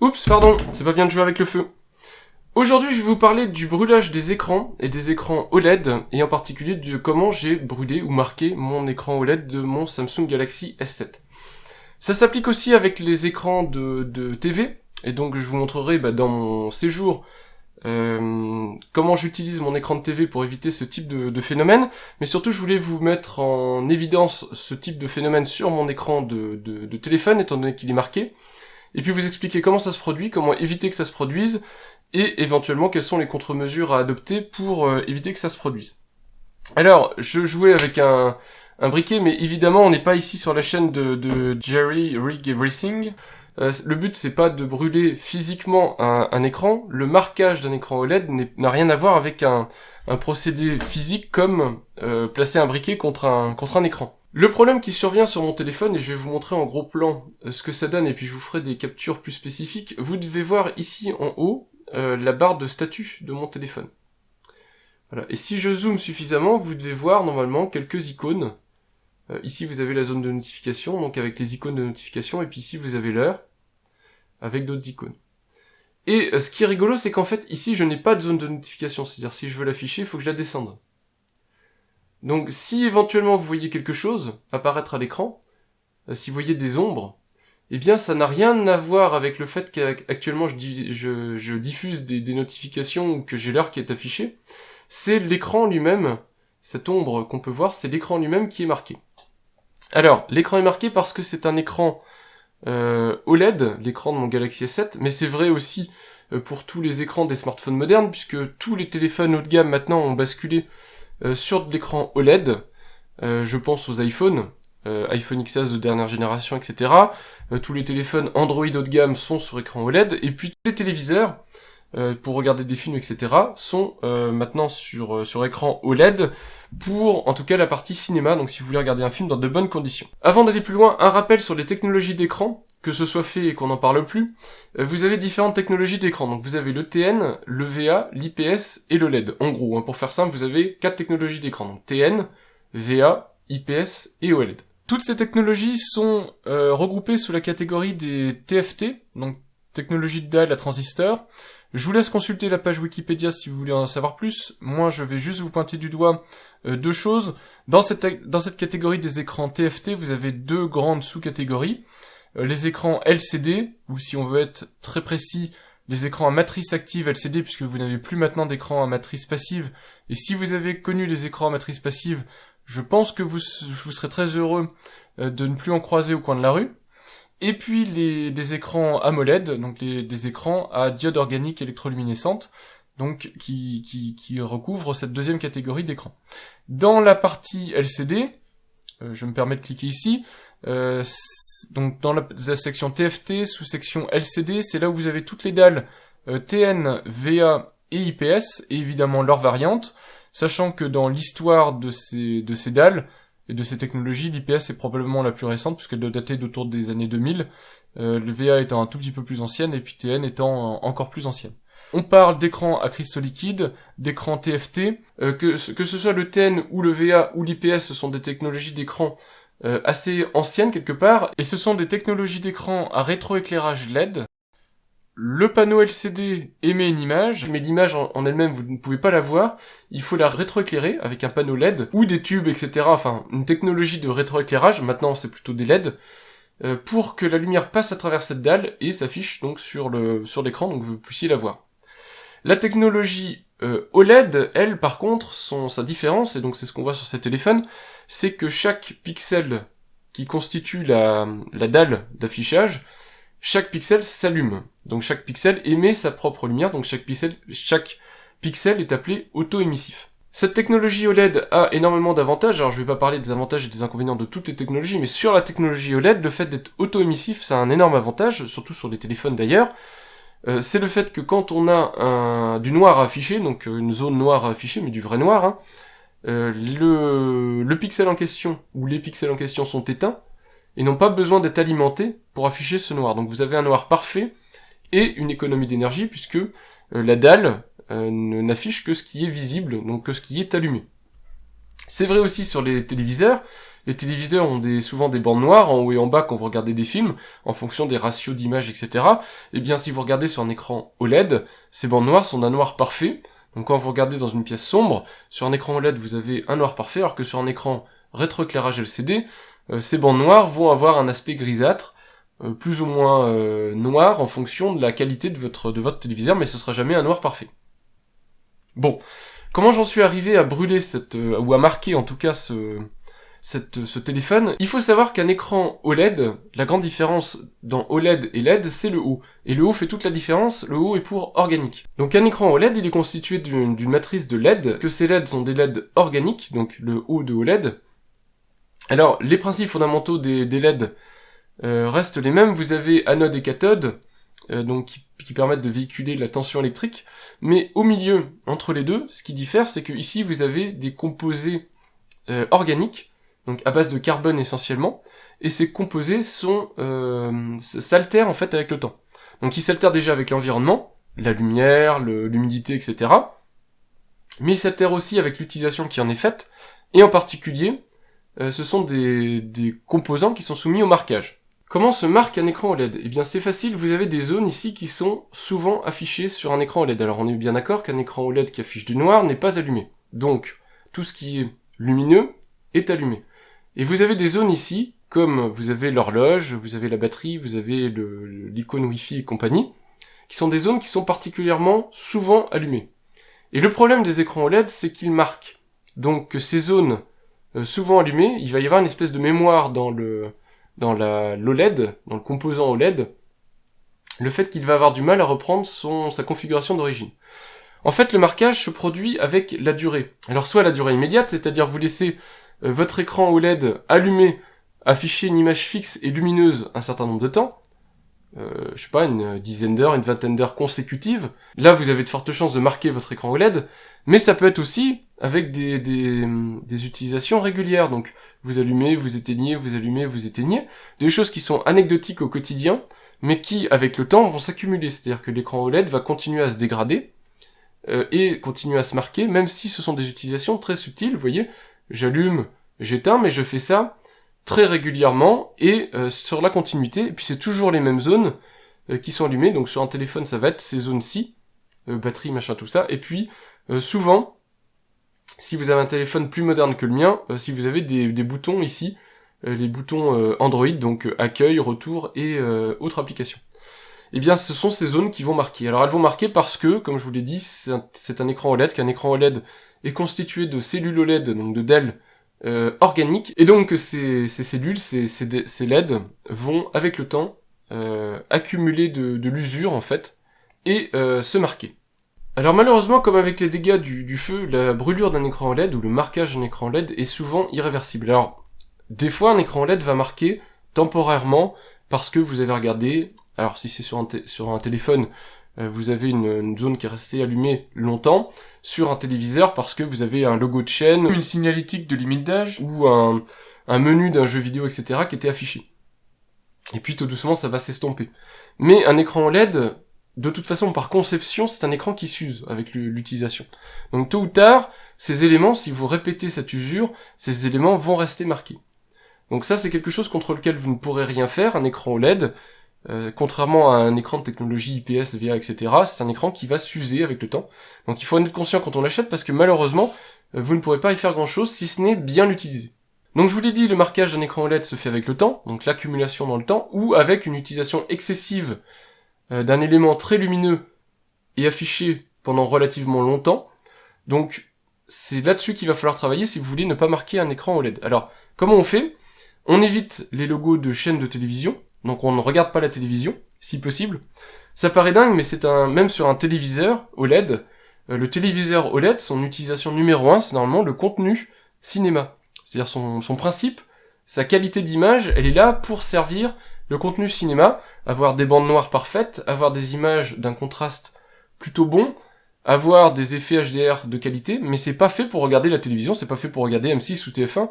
Oups, pardon, c'est pas bien de jouer avec le feu. Aujourd'hui, je vais vous parler du brûlage des écrans et des écrans OLED, et en particulier de comment j'ai brûlé ou marqué mon écran OLED de mon Samsung Galaxy S7. Ça s'applique aussi avec les écrans de TV, et donc je vous montrerai dans mon séjour comment j'utilise mon écran de TV pour éviter ce type de phénomène, mais surtout je voulais vous mettre en évidence ce type de phénomène sur mon écran de téléphone, étant donné qu'il est marqué, et puis vous expliquer comment ça se produit, comment éviter que ça se produise, et éventuellement quelles sont les contre-mesures à adopter pour éviter que ça se produise. Alors, je jouais avec un briquet, mais évidemment on n'est pas ici sur la chaîne de Jerry Rig Everything. Le but c'est pas de brûler physiquement un écran, le marquage d'un écran OLED n'a rien à voir avec un procédé physique comme placer un briquet contre un écran. Le problème qui survient sur mon téléphone, et je vais vous montrer en gros plan ce que ça donne, et puis je vous ferai des captures plus spécifiques, vous devez voir ici en haut la barre de statut de mon téléphone. Voilà. Et si je zoome suffisamment, vous devez voir normalement quelques icônes. Ici vous avez la zone de notification, donc avec les icônes de notification, et puis ici vous avez l'heure, avec d'autres icônes. Et ce qui est rigolo, c'est qu'en fait, ici je n'ai pas de zone de notification, c'est-à-dire si je veux l'afficher, il faut que je la descende. Donc si éventuellement vous voyez quelque chose apparaître à l'écran, si vous voyez des ombres, eh bien ça n'a rien à voir avec le fait qu'actuellement je diffuse des notifications ou que j'ai l'heure qui est affichée. C'est l'écran lui-même, cette ombre qu'on peut voir, c'est l'écran lui-même qui est marqué. Alors, l'écran est marqué parce que c'est un écran OLED, l'écran de mon Galaxy S7, mais c'est vrai aussi pour tous les écrans des smartphones modernes, puisque tous les téléphones haut de gamme maintenant ont basculé sur de l'écran OLED. Je pense aux iPhones, iPhone XS de dernière génération, etc. Tous les téléphones Android haut de gamme sont sur écran OLED, et puis tous les téléviseurs, pour regarder des films, etc., sont maintenant sur écran OLED, pour en tout cas la partie cinéma, donc si vous voulez regarder un film dans de bonnes conditions. Avant d'aller plus loin, un rappel sur les technologies d'écran, que ce soit fait et qu'on n'en parle plus. Vous avez différentes technologies d'écran, donc vous avez le TN, le VA, l'IPS et le LED. En gros, pour faire simple, vous avez 4 technologies d'écran, donc TN, VA, IPS et OLED. Toutes ces technologies sont regroupées sous la catégorie des TFT, donc technologie de dalle à transistor. Je vous laisse consulter la page Wikipédia si vous voulez en savoir plus. Moi, je vais juste vous pointer du doigt deux choses. Dans cette catégorie des écrans TFT, vous avez deux grandes sous-catégories. Les écrans LCD, ou si on veut être très précis, les écrans à matrice active LCD, puisque vous n'avez plus maintenant d'écran à matrice passive. Et si vous avez connu les écrans à matrice passive, je pense que vous serez très heureux de ne plus en croiser au coin de la rue. Et puis des écrans AMOLED, donc des écrans à diode organique électroluminescente, donc qui recouvrent cette deuxième catégorie d'écran. Dans la partie LCD, je me permets de cliquer ici, donc dans la section TFT, sous-section LCD, c'est là où vous avez toutes les dalles TN, VA et IPS, et évidemment leurs variantes, sachant que dans l'histoire de ces dalles, et de ces technologies, l'IPS est probablement la plus récente, puisqu'elle doit dater d'autour des années 2000, le VA étant un tout petit peu plus ancienne, et puis TN étant encore plus ancienne. On parle d'écran à cristaux liquides, d'écran TFT, que ce soit le TN ou le VA ou l'IPS, ce sont des technologies d'écran assez anciennes quelque part, et ce sont des technologies d'écran à rétroéclairage LED. Le panneau LCD émet une image, mais l'image en elle-même, vous ne pouvez pas la voir. Il faut la rétroéclairer avec un panneau LED, ou des tubes, etc. Enfin, une technologie de rétroéclairage, maintenant c'est plutôt des LED, pour que la lumière passe à travers cette dalle et s'affiche donc sur l'écran, donc vous puissiez la voir. La technologie OLED, elle, par contre, sa différence, et donc c'est ce qu'on voit sur ces téléphones, c'est que chaque pixel qui constitue la dalle d'affichage, chaque pixel s'allume. Donc chaque pixel émet sa propre lumière, donc chaque pixel est appelé auto-émissif. Cette technologie OLED a énormément d'avantages, alors je vais pas parler des avantages et des inconvénients de toutes les technologies, mais sur la technologie OLED, le fait d'être auto-émissif, ça a un énorme avantage, surtout sur les téléphones d'ailleurs. C'est le fait que quand on a du noir à afficher, donc une zone noire à afficher, mais du vrai noir, le pixel en question, ou les pixels en question sont éteints, et n'ont pas besoin d'être alimentés pour afficher ce noir. Donc vous avez un noir parfait et une économie d'énergie puisque la dalle n'affiche que ce qui est visible, donc que ce qui est allumé. C'est vrai aussi sur les téléviseurs, Les téléviseurs ont souvent des bandes noires en haut et en bas quand vous regardez des films, en fonction des ratios d'image, etc. Eh bien, si vous regardez sur un écran OLED, ces bandes noires sont d'un noir parfait. Donc quand vous regardez dans une pièce sombre, sur un écran OLED, vous avez un noir parfait, alors que sur un écran rétroéclairage LCD, ces bandes noires vont avoir un aspect grisâtre, plus ou moins noir en fonction de la qualité de votre téléviseur, mais ce sera jamais un noir parfait. Bon, comment j'en suis arrivé à brûler ou à marquer en tout cas ce téléphone? Il faut savoir qu'un écran OLED, la grande différence dans OLED et LED, c'est le haut. Et le haut fait toute la différence, le haut est pour organique. Donc un écran OLED, il est constitué d'une matrice de LED, que ces LED sont des LED organiques, donc le haut de OLED. Alors, les principes fondamentaux des LED restent les mêmes. Vous avez anode et cathode, donc qui permettent de véhiculer la tension électrique, mais au milieu, entre les deux, ce qui diffère, c'est que ici vous avez des composés organiques, donc à base de carbone essentiellement, et ces composés s'altèrent en fait avec le temps. Donc ils s'altèrent déjà avec l'environnement, la lumière, l'humidité, etc. Mais ils s'altèrent aussi avec l'utilisation qui en est faite, et en particulier, ce sont des composants qui sont soumis au marquage. Comment se marque un écran OLED? Eh bien c'est facile, vous avez des zones ici qui sont souvent affichées sur un écran OLED. Alors on est bien d'accord qu'un écran OLED qui affiche du noir n'est pas allumé. Donc tout ce qui est lumineux est allumé. Et vous avez des zones ici, comme vous avez l'horloge, vous avez la batterie, vous avez l'icône Wi-Fi et compagnie, qui sont des zones qui sont particulièrement souvent allumées. Et le problème des écrans OLED, c'est qu'ils marquent. Donc que ces zones souvent allumées, il va y avoir une espèce de mémoire dans l'OLED, dans le composant OLED, le fait qu'il va avoir du mal à reprendre sa configuration d'origine. En fait, le marquage se produit avec la durée. Alors soit la durée immédiate, c'est-à-dire vous laissez votre écran OLED allumé, afficher une image fixe et lumineuse un certain nombre de temps, je sais pas, une dizaine d'heures, une vingtaine d'heures consécutives. Là, vous avez de fortes chances de marquer votre écran OLED, mais ça peut être aussi avec des utilisations régulières. Donc, vous allumez, vous éteignez, vous allumez, vous éteignez. Des choses qui sont anecdotiques au quotidien, mais qui, avec le temps, vont s'accumuler. C'est-à-dire que l'écran OLED va continuer à se dégrader, et continuer à se marquer, même si ce sont des utilisations très subtiles. Vous voyez, j'allume, j'éteins, mais je fais ça très régulièrement et sur la continuité, et puis c'est toujours les mêmes zones qui sont allumées. Donc sur un téléphone ça va être ces zones-ci, batterie, machin, tout ça, et puis souvent, si vous avez un téléphone plus moderne que le mien, si vous avez des boutons ici, les boutons Android, donc accueil, retour et autres applications, eh bien ce sont ces zones qui vont marquer. Alors elles vont marquer parce que, comme je vous l'ai dit, c'est un écran OLED, qu'un écran OLED est constitué de cellules OLED, donc de DEL, organiques, et donc ces cellules, ces LED, vont avec le temps accumuler de l'usure en fait, et se marquer. Alors malheureusement, comme avec les dégâts du feu, la brûlure d'un écran OLED ou le marquage d'un écran OLED est souvent irréversible. Alors, des fois un écran OLED va marquer temporairement parce que vous avez regardé, alors si c'est sur un téléphone, vous avez une zone qui est restée allumée longtemps, sur un téléviseur parce que vous avez un logo de chaîne, une signalétique de limite d'âge, ou un menu d'un jeu vidéo, etc. qui était affiché. Et puis tout doucement ça va s'estomper. Mais un écran OLED, de toute façon par conception, c'est un écran qui s'use avec l'utilisation. Donc tôt ou tard, ces éléments, si vous répétez cette usure, ces éléments vont rester marqués. Donc ça c'est quelque chose contre lequel vous ne pourrez rien faire, un écran OLED, contrairement à un écran de technologie IPS, VA, etc., c'est un écran qui va s'user avec le temps. Donc il faut en être conscient quand on l'achète, parce que malheureusement, vous ne pourrez pas y faire grand chose si ce n'est bien l'utiliser. Donc je vous l'ai dit, le marquage d'un écran OLED se fait avec le temps, donc l'accumulation dans le temps, ou avec une utilisation excessive d'un élément très lumineux et affiché pendant relativement longtemps. Donc c'est là-dessus qu'il va falloir travailler si vous voulez ne pas marquer un écran OLED. Alors, comment on fait? On évite les logos de chaînes de télévision, donc on ne regarde pas la télévision, si possible. Ça paraît dingue, mais même sur un téléviseur OLED, le téléviseur OLED, son utilisation numéro 1, c'est normalement le contenu cinéma. C'est-à-dire son principe, sa qualité d'image, elle est là pour servir le contenu cinéma, avoir des bandes noires parfaites, avoir des images d'un contraste plutôt bon, avoir des effets HDR de qualité, mais c'est pas fait pour regarder la télévision, c'est pas fait pour regarder M6 ou TF1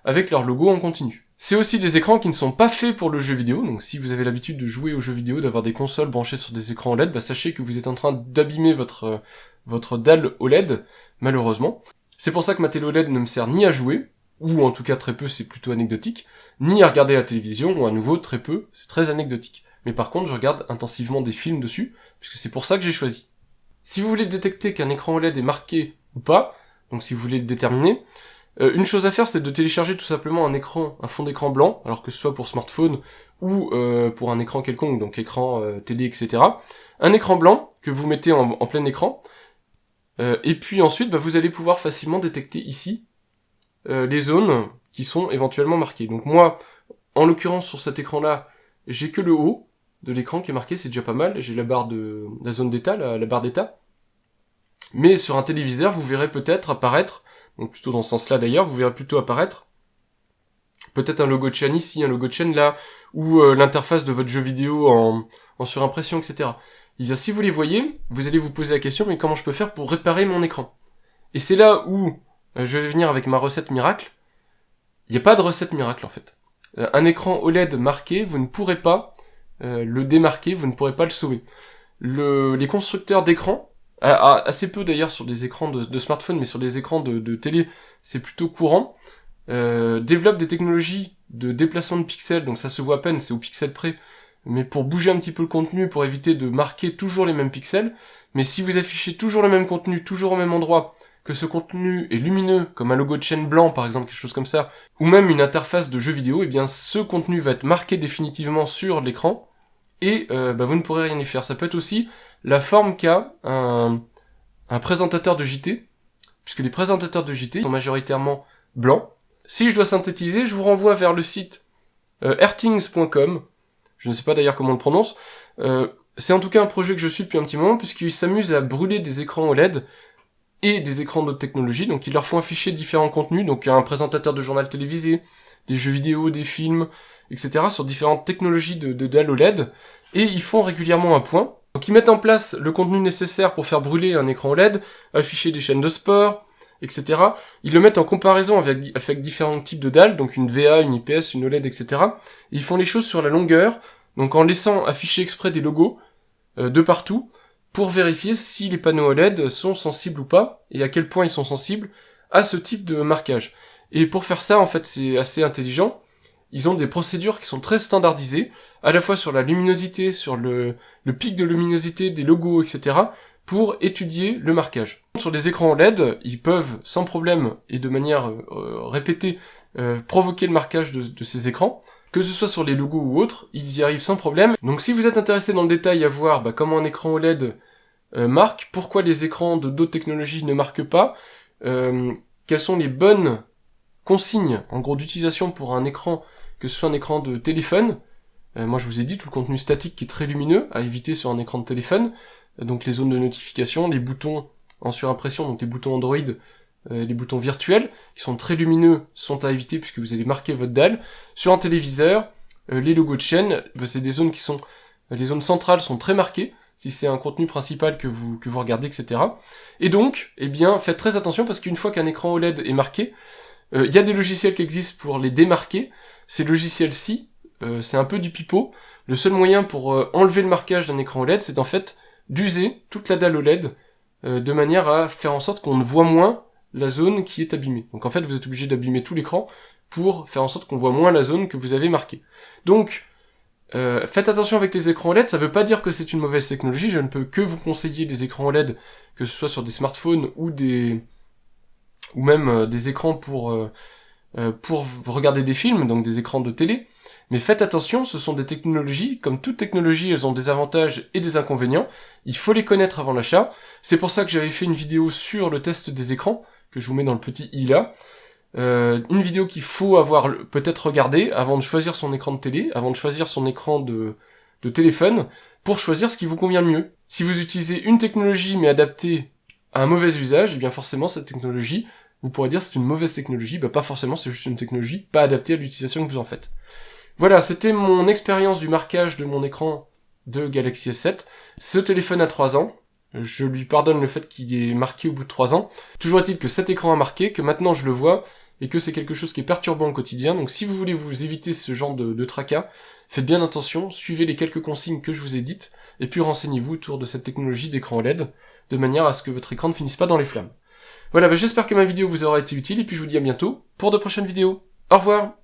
avec leur logo en continu. C'est aussi des écrans qui ne sont pas faits pour le jeu vidéo, donc si vous avez l'habitude de jouer aux jeux vidéo, d'avoir des consoles branchées sur des écrans OLED, bah sachez que vous êtes en train d'abîmer votre dalle OLED, malheureusement. C'est pour ça que ma télé OLED ne me sert ni à jouer, ou en tout cas très peu, c'est plutôt anecdotique, ni à regarder la télévision, ou à nouveau très peu, c'est très anecdotique. Mais par contre, je regarde intensivement des films dessus, puisque c'est pour ça que j'ai choisi. Si vous voulez détecter qu'un écran OLED est marqué ou pas, donc si vous voulez le déterminer, une chose à faire, c'est de télécharger tout simplement un fond d'écran blanc, alors que ce soit pour smartphone ou pour un écran quelconque, donc écran télé, etc. Un écran blanc que vous mettez en plein écran, et puis ensuite, vous allez pouvoir facilement détecter ici les zones qui sont éventuellement marquées. Donc moi, en l'occurrence sur cet écran-là, j'ai que le haut de l'écran qui est marqué, c'est déjà pas mal. J'ai la zone d'état, la barre d'état. Mais sur un téléviseur, vous verrez peut-être apparaître, donc plutôt dans ce sens-là d'ailleurs, vous verrez plutôt apparaître peut-être un logo de chaîne ici, un logo de chaîne là, ou l'interface de votre jeu vidéo en surimpression, etc. Et bien si vous les voyez, vous allez vous poser la question, mais comment je peux faire pour réparer mon écran? Et c'est là où je vais venir avec ma recette miracle. Il n'y a pas de recette miracle en fait. Un écran OLED marqué, vous ne pourrez pas le démarquer, vous ne pourrez pas le sauver. Les constructeurs d'écrans, assez peu d'ailleurs sur des écrans de smartphone, mais sur des écrans de télé, c'est plutôt courant, développent des technologies de déplacement de pixels, donc ça se voit à peine, c'est au pixel près, mais pour bouger un petit peu le contenu, pour éviter de marquer toujours les mêmes pixels. Mais si vous affichez toujours le même contenu, toujours au même endroit, que ce contenu est lumineux, comme un logo de chaîne blanc par exemple, quelque chose comme ça, ou même une interface de jeu vidéo, et bien ce contenu va être marqué définitivement sur l'écran, et vous ne pourrez rien y faire. Ça peut être aussi la forme qu'a un présentateur de JT, puisque les présentateurs de JT sont majoritairement blancs. Si je dois synthétiser, je vous renvoie vers le site airthings.com, je ne sais pas d'ailleurs comment on le prononce, c'est en tout cas un projet que je suis depuis un petit moment, puisqu'ils s'amusent à brûler des écrans OLED et des écrans d'autres technologies, donc ils leur font afficher différents contenus, donc un présentateur de journal télévisé, des jeux vidéo, des films, etc., sur différentes technologies de dalle OLED, et ils font régulièrement un point. Donc ils mettent en place le contenu nécessaire pour faire brûler un écran OLED, afficher des chaînes de sport, etc. Ils le mettent en comparaison avec différents types de dalles, donc une VA, une IPS, une OLED, etc. Et ils font les choses sur la longueur, donc en laissant afficher exprès des logos de partout, pour vérifier si les panneaux OLED sont sensibles ou pas, et à quel point ils sont sensibles à ce type de marquage. Et pour faire ça, en fait, c'est assez intelligent. Ils ont des procédures qui sont très standardisées, à la fois sur la luminosité, sur le pic de luminosité des logos, etc., pour étudier le marquage. Sur les écrans OLED, ils peuvent, sans problème et de manière répétée, provoquer le marquage de ces écrans. Que ce soit sur les logos ou autres, ils y arrivent sans problème. Donc si vous êtes intéressé dans le détail à voir comment un écran OLED marque, pourquoi les écrans de d'autres technologies ne marquent pas, quelles sont les bonnes consignes, en gros, d'utilisation pour un écran, que ce soit un écran de téléphone, moi je vous ai dit tout le contenu statique qui est très lumineux, à éviter sur un écran de téléphone, donc les zones de notification, les boutons en surimpression, donc les boutons Android, les boutons virtuels, qui sont très lumineux, sont à éviter puisque vous allez marquer votre dalle. Sur un téléviseur, les logos de chaîne, c'est des zones les zones centrales sont très marquées, si c'est un contenu principal que vous regardez, etc. Et donc, faites très attention parce qu'une fois qu'un écran OLED est marqué, il y a des logiciels qui existent pour les démarquer. Ces logiciels-ci, c'est un peu du pipeau. Le seul moyen pour enlever le marquage d'un écran OLED, c'est en fait d'user toute la dalle OLED de manière à faire en sorte qu'on ne voit moins la zone qui est abîmée. Donc en fait, vous êtes obligé d'abîmer tout l'écran pour faire en sorte qu'on voit moins la zone que vous avez marquée. Donc, faites attention avec les écrans OLED, ça veut pas dire que c'est une mauvaise technologie, je ne peux que vous conseiller des écrans OLED, que ce soit sur des smartphones ou même des écrans pour regarder des films, donc des écrans de télé. Mais faites attention, ce sont des technologies, comme toute technologie, elles ont des avantages et des inconvénients, il faut les connaître avant l'achat. C'est pour ça que j'avais fait une vidéo sur le test des écrans, que je vous mets dans le petit i là, une vidéo qu'il faut avoir peut-être regardée avant de choisir son écran de télé, avant de choisir son écran de téléphone, pour choisir ce qui vous convient le mieux. Si vous utilisez une technologie mais adaptée à un mauvais usage, bien forcément cette technologie, vous pourrez dire c'est une mauvaise technologie, pas forcément, c'est juste une technologie pas adaptée à l'utilisation que vous en faites. Voilà, c'était mon expérience du marquage de mon écran de Galaxy S7. Ce téléphone a 3 ans, je lui pardonne le fait qu'il est marqué au bout de 3 ans. Toujours est-il que cet écran a marqué, que maintenant je le vois, et que c'est quelque chose qui est perturbant au quotidien. Donc si vous voulez vous éviter ce genre de tracas, faites bien attention, suivez les quelques consignes que je vous ai dites, et puis renseignez-vous autour de cette technologie d'écran OLED, de manière à ce que votre écran ne finisse pas dans les flammes. Voilà, j'espère que ma vidéo vous aura été utile, et puis je vous dis à bientôt pour de prochaines vidéos. Au revoir!